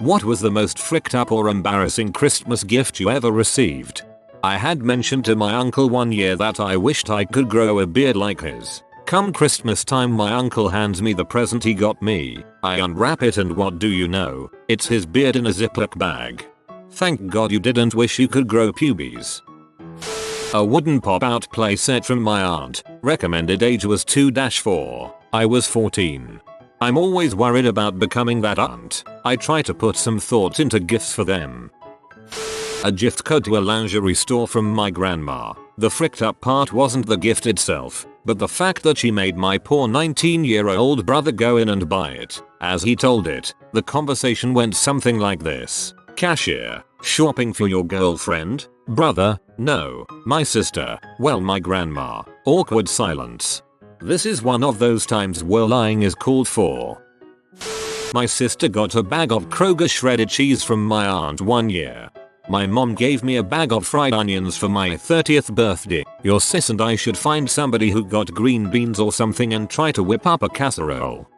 What was the most fricked up or embarrassing Christmas gift you ever received? I had mentioned to my uncle one year that I wished I could grow a beard like his. Come Christmas time my uncle hands me the present he got me. I unwrap it and what do you know? It's his beard in a Ziploc bag. Thank God you didn't wish you could grow pubes. A wooden pop-out playset from my aunt. Recommended age was 2-4. I was 14. I'm always worried about becoming that aunt. I try to put some thought into gifts for them. A gift code to a lingerie store from my grandma. The fricked up part wasn't the gift itself, but the fact that she made my poor 19-year-old brother go in and buy it. As he told it, the conversation went something like this. Cashier, shopping for your girlfriend? Brother, no, my sister. Well, my grandma. Awkward silence. This is one of those times where lying is called for. My sister got a bag of Kroger shredded cheese from my aunt one year. My mom gave me a bag of fried onions for my 30th birthday. Your sis and I should find somebody who got green beans or something and try to whip up a casserole.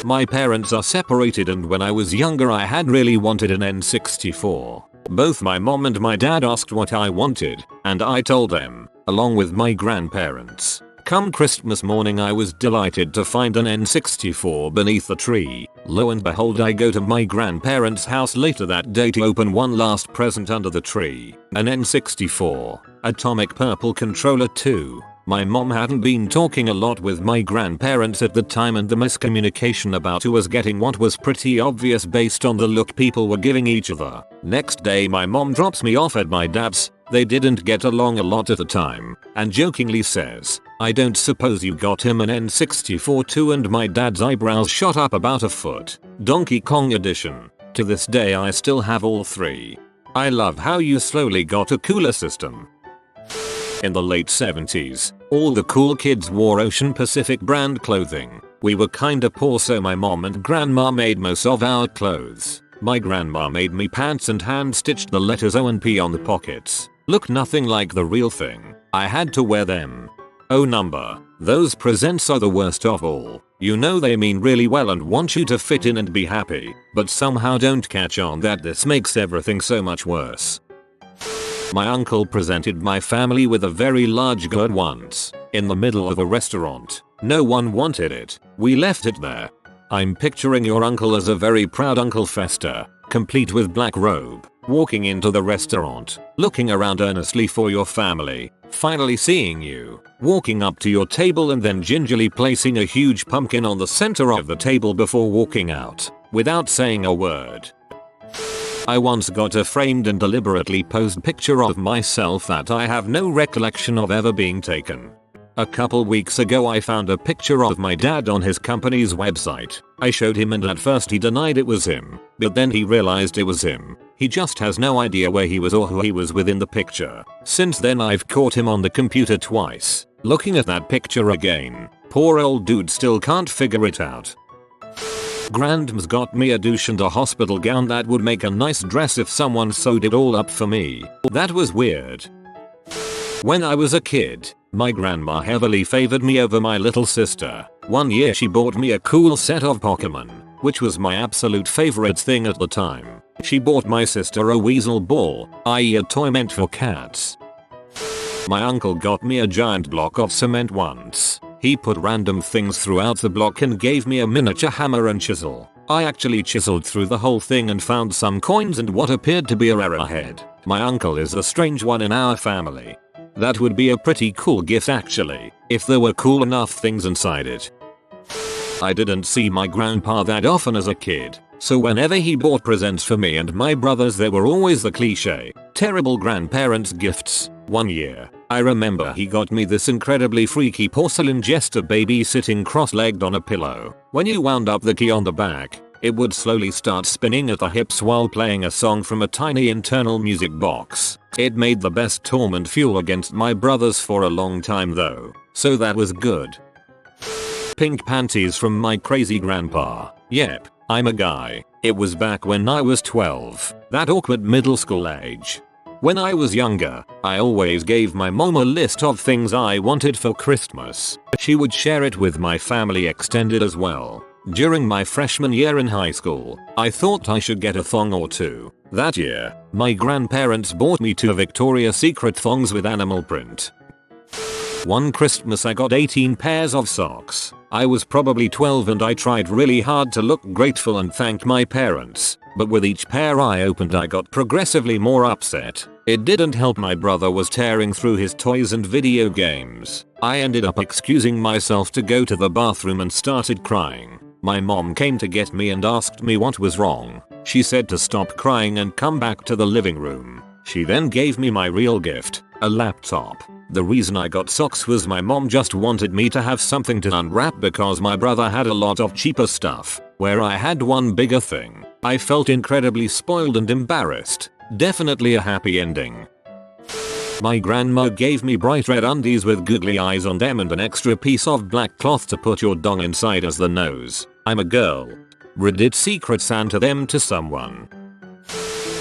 My parents are separated and when I was younger I had really wanted an N64. Both my mom and my dad asked what I wanted, and I told them, along with my grandparents. Come Christmas morning I was delighted to find an N64 beneath the tree. Lo and behold I go to my grandparents' house later that day to open one last present under the tree. An N64. Atomic Purple controller too. My mom hadn't been talking a lot with my grandparents at the time and the miscommunication about who was getting what was pretty obvious based on the look people were giving each other. Next day my mom drops me off at my dad's. They didn't get along a lot at the time, and jokingly says, I don't suppose you got him an N64 too, and my dad's eyebrows shot up about a foot. Donkey Kong edition. To this day I still have all three. I love how you slowly got a cooler system. In the late 70s, all the cool kids wore Ocean Pacific brand clothing. We were kinda poor so my mom and grandma made most of our clothes. My grandma made me pants and hand stitched the letters O and P on the pockets. Look nothing like the real thing. I had to wear them. Oh number, those presents are the worst of all. You know they mean really well and want you to fit in and be happy, but somehow don't catch on that this makes everything so much worse. My uncle presented my family with a very large gourd once, in the middle of a restaurant. No one wanted it. We left it there. I'm picturing your uncle as a very proud Uncle Fester, complete with black robe, walking into the restaurant, looking around earnestly for your family, finally seeing you, walking up to your table and then gingerly placing a huge pumpkin on the center of the table before walking out, without saying a word. I once got a framed and deliberately posed picture of myself that I have no recollection of ever being taken. A couple weeks ago I found a picture of my dad on his company's website. I showed him and at first he denied it was him, but then he realized it was him. He just has no idea where he was or who he was within the picture. Since then I've caught him on the computer twice, looking at that picture again. Poor old dude still can't figure it out. Grandma's got me a douche and a hospital gown that would make a nice dress if someone sewed it all up for me. That was weird. When I was a kid, my grandma heavily favored me over my little sister. One year she bought me a cool set of Pokemon, which was my absolute favorite thing at the time. She bought my sister a weasel ball, i.e. a toy meant for cats. My uncle got me a giant block of cement once. He put random things throughout the block and gave me a miniature hammer and chisel. I actually chiseled through the whole thing and found some coins and what appeared to be a arrowhead. My uncle is the strange one in our family. That would be a pretty cool gift actually, if there were cool enough things inside it. I didn't see my grandpa that often as a kid, so whenever he bought presents for me and my brothers there were always the cliche, terrible grandparents gifts. One year, I remember he got me this incredibly freaky porcelain jester baby sitting cross-legged on a pillow. When you wound up the key on the back, it would slowly start spinning at the hips while playing a song from a tiny internal music box. It made the best torment fuel against my brothers for a long time though, so that was good. Pink panties from my crazy grandpa. Yep, I'm a guy. It was back when I was 12, that awkward middle school age. When I was younger, I always gave my mom a list of things I wanted for Christmas. She would share it with my family extended as well. During my freshman year in high school, I thought I should get a thong or two. That year, my grandparents bought me 2 Victoria's Secret thongs with animal print. One Christmas I got 18 pairs of socks. I was probably 12 and I tried really hard to look grateful and thank my parents, but with each pair I opened I got progressively more upset. It didn't help my brother was tearing through his toys and video games. I ended up excusing myself to go to the bathroom and started crying. My mom came to get me and asked me what was wrong. She said to stop crying and come back to the living room. She then gave me my real gift, a laptop. The reason I got socks was my mom just wanted me to have something to unwrap because my brother had a lot of cheaper stuff, where I had one bigger thing. I felt incredibly spoiled and embarrassed. Definitely a happy ending. My grandma gave me bright red undies with googly eyes on them and an extra piece of black cloth to put your dong inside as the nose. I'm a girl. Reddit Secret Santa them to someone.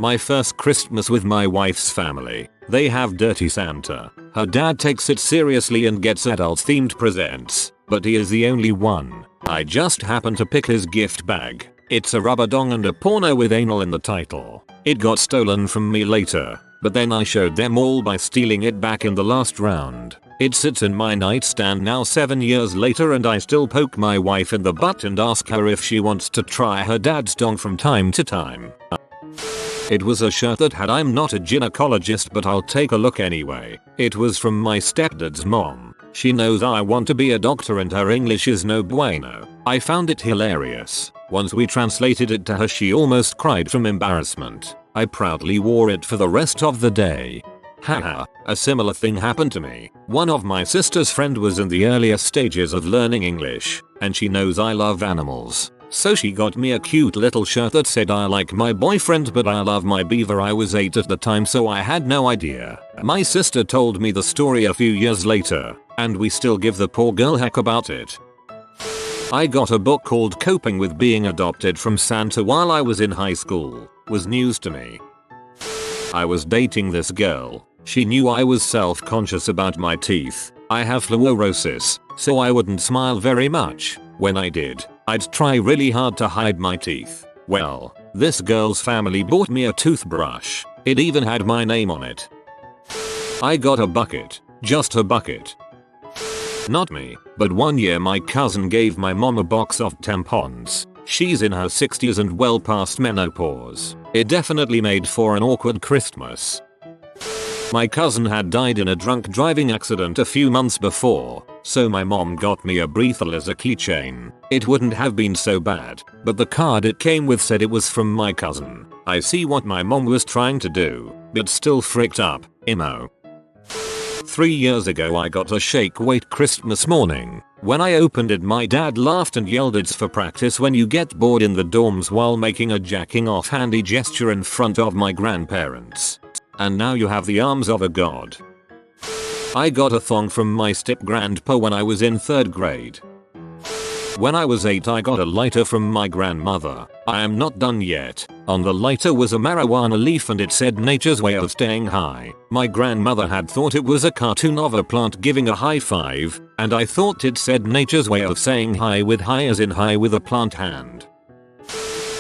My first Christmas with my wife's family. They have Dirty Santa. Her dad takes it seriously and gets adult themed presents, but he is the only one. I just happened to pick his gift bag. It's a rubber dong and a porno with anal in the title. It got stolen from me later, but then I showed them all by stealing it back in the last round. It sits in my nightstand now 7 years later and I still poke my wife in the butt and ask her if she wants to try her dad's dong from time to time. It was a shirt that had "I'm not a gynecologist but I'll take a look anyway." It was from my stepdad's mom. She knows I want to be a doctor and her English is no bueno. I found it hilarious. Once we translated it to her she almost cried from embarrassment. I proudly wore it for the rest of the day. Haha, a similar thing happened to me. One of my sister's friend was in the earlier stages of learning English, and she knows I love animals. So she got me a cute little shirt that said "I like my boyfriend but I love my beaver." I was 8 at the time so I had no idea. My sister told me the story a few years later, and we still give the poor girl heck about it. I got a book called Coping with Being Adopted from Santa while I was in high school. Was news to me. I was dating this girl. She knew I was self-conscious about my teeth. I have fluorosis, so I wouldn't smile very much. When I did, I'd try really hard to hide my teeth. Well, this girl's family bought me a toothbrush. It even had my name on it. I got a bucket. Just a bucket. Not me, but one year my cousin gave my mom a box of tampons. She's in her 60s and well past menopause. It definitely made for an awkward Christmas. My cousin had died in a drunk driving accident a few months before, so my mom got me a breathal as a keychain. It wouldn't have been so bad, but the card it came with said it was from my cousin. I see what my mom was trying to do, but still freaked up, emo. 3 years ago I got a shake weight Christmas morning. When I opened it my dad laughed and yelled "It's for practice when you get bored in the dorms," while making a jacking off handy gesture in front of my grandparents. And now you have the arms of a god. I got a thong from my step-grandpa when I was in 3rd grade. When I was 8 I got a lighter from my grandmother. I am not done yet. On the lighter was a marijuana leaf and it said "Nature's way of staying high." My grandmother had thought it was a cartoon of a plant giving a high five, and I thought it said "Nature's way of saying hi" with high as in high with a plant hand.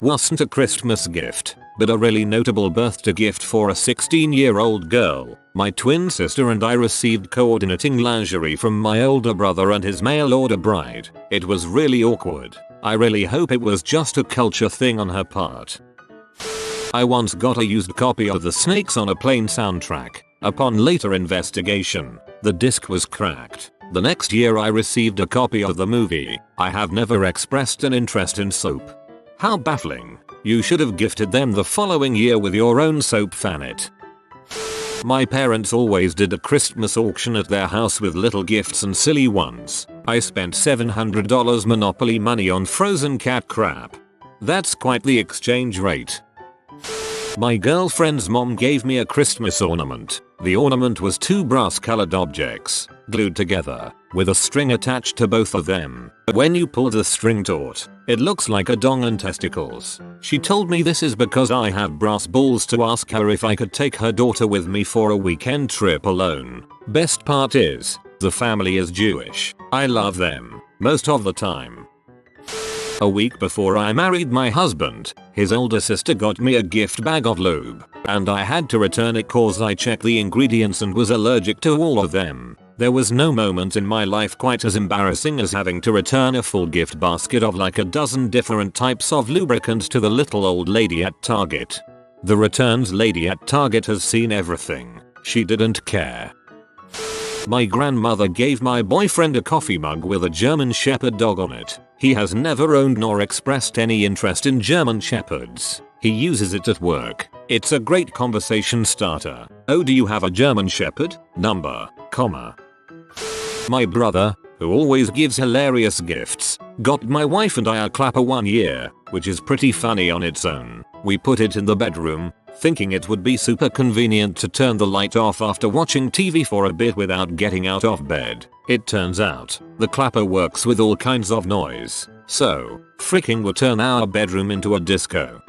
Wasn't a Christmas gift, but a really notable birthday gift for a 16-year-old girl. My twin sister and I received coordinating lingerie from my older brother and his mail order bride. It was really awkward. I really hope it was just a culture thing on her part. I once got a used copy of the Snakes on a Plane soundtrack. Upon later investigation, the disc was cracked. The next year I received a copy of the movie. I have never expressed an interest in soap. How baffling. You should have gifted them the following year with your own soap fanit. My parents always did a Christmas auction at their house with little gifts and silly ones. I spent $700 Monopoly money on frozen cat crap. That's quite the exchange rate. My girlfriend's mom gave me a Christmas ornament. The ornament was 2 brass-colored objects, glued together, with a string attached to both of them. When you pull the string taut, it looks like a dong and testicles. She told me this is because I have brass balls to ask her if I could take her daughter with me for a weekend trip alone. Best part is, the family is Jewish. I love them, most of the time. A week before I married my husband, his older sister got me a gift bag of lube, and I had to return it cause I checked the ingredients and was allergic to all of them. There was no moment in my life quite as embarrassing as having to return a full gift basket of like a dozen different types of lubricant to the little old lady at Target. The returns lady at Target has seen everything. She didn't care. My grandmother gave my boyfriend a coffee mug with a German Shepherd dog on it. He has never owned nor expressed any interest in German Shepherds. He uses it at work. It's a great conversation starter. Oh, do you have a German Shepherd? Number, comma. My brother, who always gives hilarious gifts, got my wife and I a clapper one year, which is pretty funny on its own. We put it in the bedroom, thinking it would be super convenient to turn the light off after watching TV for a bit without getting out of bed. It turns out, the clapper works with all kinds of noise, so, freaking would turn our bedroom into a disco.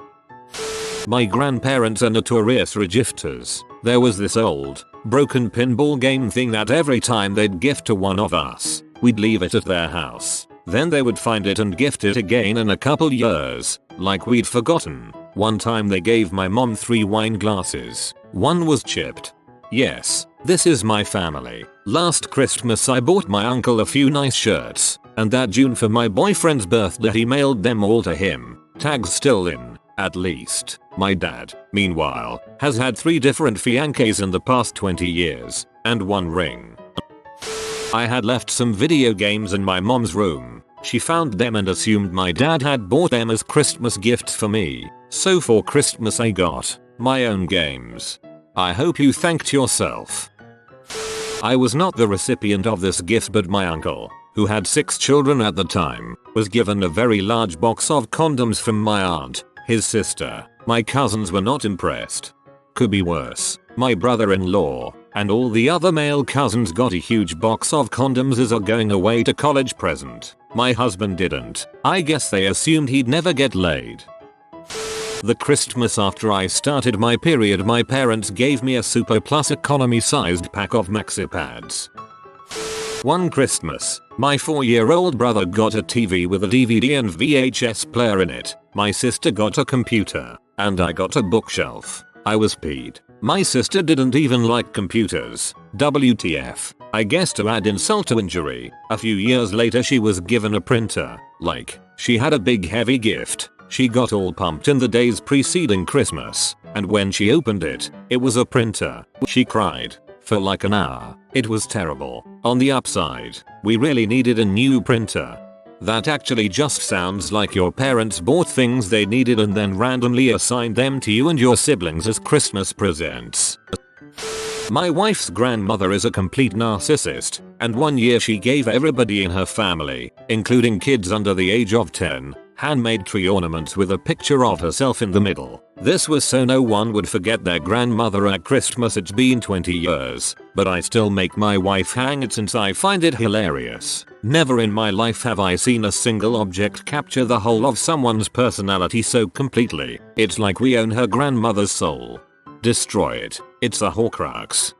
My grandparents are notorious regifters. There was this old, broken pinball game thing that every time they'd gift to one of us, we'd leave it at their house. Then they would find it and gift it again in a couple years, like we'd forgotten. One time they gave my mom 3 wine glasses. One was chipped. Yes, this is my family. Last Christmas I bought my uncle a few nice shirts, and that June for my boyfriend's birthday he mailed them all to him. Tags still in, at least. My dad, meanwhile, has had 3 different fiancés in the past 20 years, and 1 ring. I had left some video games in my mom's room. She found them and assumed my dad had bought them as Christmas gifts for me. So for Christmas I got my own games. I hope you thanked yourself. I was not the recipient of this gift, but my uncle, who had 6 children at the time, was given a very large box of condoms from my aunt, his sister. My cousins were not impressed. Could be worse. My brother-in-law and all the other male cousins got a huge box of condoms as a going away to college present. My husband didn't. I guess they assumed he'd never get laid. The Christmas after I started my period, my parents gave me a Super Plus economy-sized pack of maxi pads. One Christmas, my 4-year-old brother got a TV with a DVD and VHS player in it. My sister got a computer, and I got a bookshelf. I was peed. My sister didn't even like computers. WTF. I guess to add insult to injury, a few years later she was given a printer. Like, she had a big heavy gift. She got all pumped in the days preceding Christmas, and when she opened it, it was a printer. She cried for like an hour. It was terrible. On the upside, we really needed a new printer. That actually just sounds like your parents bought things they needed and then randomly assigned them to you and your siblings as Christmas presents. My wife's grandmother is a complete narcissist, and one year she gave everybody in her family, including kids under the age of 10, handmade tree ornaments with a picture of herself in the middle. This was so no one would forget their grandmother at Christmas. It's been 20 years, but I still make my wife hang it since I find it hilarious. Never in my life have I seen a single object capture the whole of someone's personality so completely. It's like we own her grandmother's soul. Destroy it. It's a Horcrux.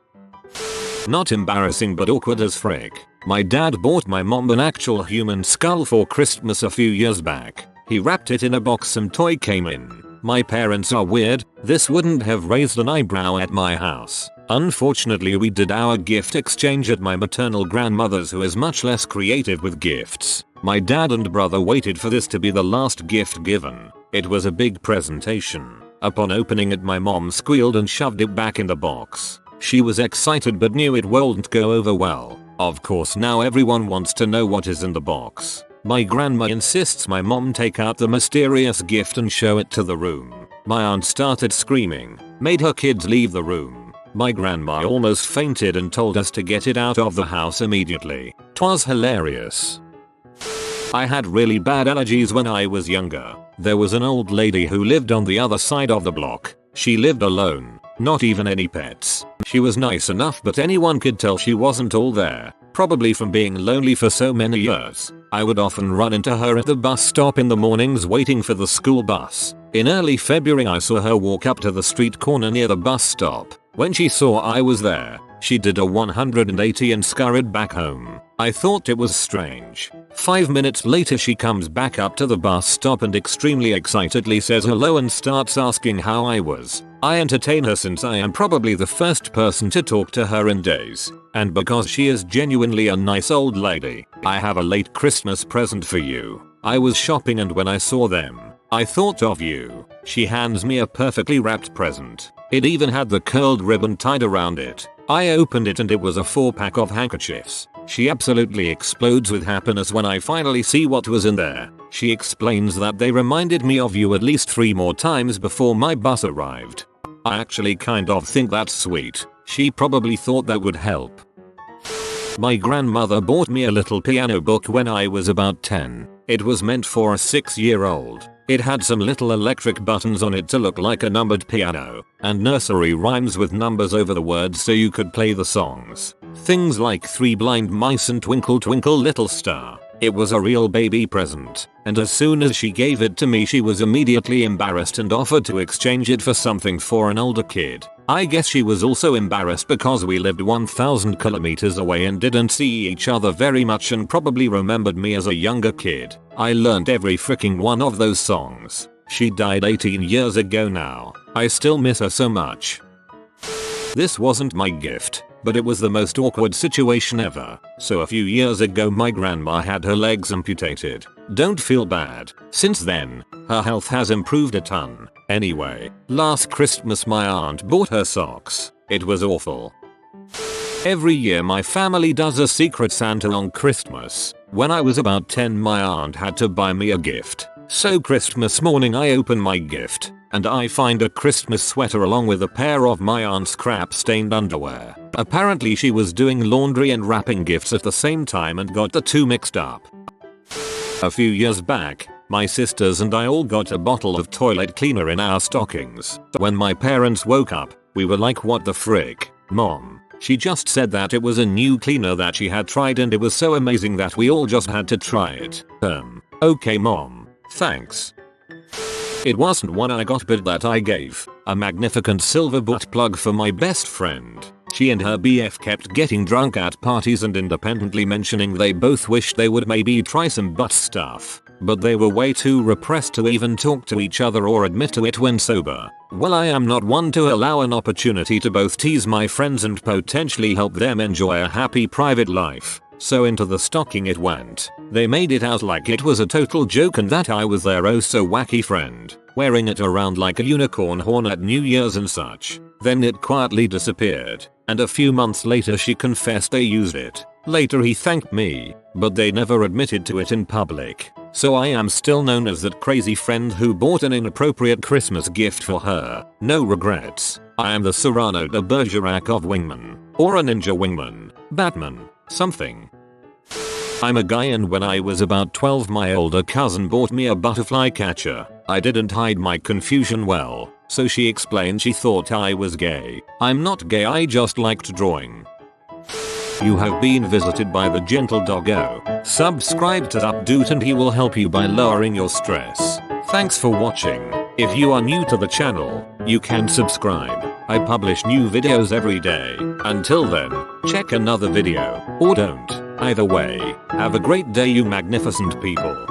Not embarrassing but awkward as frick. My dad bought my mom an actual human skull for Christmas a few years back. He wrapped it in a box some toy came in. My parents are weird. This wouldn't have raised an eyebrow at my house. Unfortunately we did our gift exchange at my maternal grandmother's, who is much less creative with gifts. My dad and brother waited for this to be the last gift given. It was a big presentation. Upon opening it my mom squealed and shoved it back in the box. She was excited but knew it wouldn't go over well. Of course now everyone wants to know what is in the box. My grandma insists my mom take out the mysterious gift and show it to the room. My aunt started screaming, made her kids leave the room. My grandma almost fainted and told us to get it out of the house immediately. 'Twas hilarious. I had really bad allergies when I was younger. There was an old lady who lived on the other side of the block. She lived alone, not even any pets. She was nice enough but anyone could tell she wasn't all there, probably from being lonely for so many years. I would often run into her at the bus stop in the mornings waiting for the school bus. In early February I saw her walk up to the street corner near the bus stop. When she saw I was there, She did a 180 and scurried back home. I thought it was strange. 5 minutes later she comes back up to the bus stop and extremely excitedly says hello and starts asking how I was. I entertain her since I am probably the first person to talk to her in days. And because she is genuinely a nice old lady, I have a late Christmas present for you. I was shopping and when I saw them, I thought of you. She hands me a perfectly wrapped present. It even had the curled ribbon tied around it. I opened it and it was a 4-pack of handkerchiefs. She absolutely explodes with happiness when I finally see what was in there. She explains that they reminded me of you at least 3 more times before my bus arrived. I actually kind of think that's sweet. She probably thought that would help. My grandmother bought me a little piano book when I was about 10. It was meant for a 6-year-old. It had some little electric buttons on it to look like a numbered piano, and nursery rhymes with numbers over the words so you could play the songs. Things like 3 blind mice and Twinkle Twinkle Little Star. It was a real baby present, and as soon as she gave it to me she was immediately embarrassed and offered to exchange it for something for an older kid. I guess she was also embarrassed because we lived 1,000 kilometers away and didn't see each other very much and probably remembered me as a younger kid. I learned every freaking one of those songs. She died 18 years ago now. I still miss her so much. This wasn't my gift, but it was the most awkward situation ever. So a few years ago my grandma had her legs amputated. Don't feel bad. Since then, her health has improved a ton. Anyway, last Christmas my aunt bought her socks. It was awful. Every year my family does a secret Santa on Christmas. When I was about 10 my aunt had to buy me a gift. So Christmas morning I open my gift, and I find a Christmas sweater along with a pair of my aunt's crap stained underwear. Apparently she was doing laundry and wrapping gifts at the same time and got the two mixed up. A few years back, my sisters and I all got a bottle of toilet cleaner in our stockings. When my parents woke up, we were like, what the frick, Mom? She just said that it was a new cleaner that she had tried and it was so amazing that we all just had to try it. Okay Mom, thanks. It wasn't one I got but that I gave. A magnificent silver butt plug for my best friend. She and her BF kept getting drunk at parties and independently mentioning they both wished they would maybe try some butt stuff. But they were way too repressed to even talk to each other or admit to it when sober. Well, I am not one to allow an opportunity to both tease my friends and potentially help them enjoy a happy private life. So into the stocking it went. They made it out like it was a total joke and that I was their oh so wacky friend, wearing it around like a unicorn horn at New Year's and such. Then it quietly disappeared, and a few months later she confessed they used it. Later he thanked me, but they never admitted to it in public. So I am still known as that crazy friend who bought an inappropriate Christmas gift for her. No regrets. I am the Cyrano de Bergerac of wingman. Or a ninja wingman. Batman. Something. I'm a guy and when I was about 12 my older cousin bought me a butterfly catcher. I didn't hide my confusion well, so she explained she thought I was gay. I'm not gay, I just liked drawing. You have been visited by the gentle doggo. Subscribe to Updoot and he will help you by lowering your stress. Thanks for watching. If you are new to the channel, you can subscribe. I publish new videos every day. Until then, check another video, or don't. Either way, have a great day you magnificent people.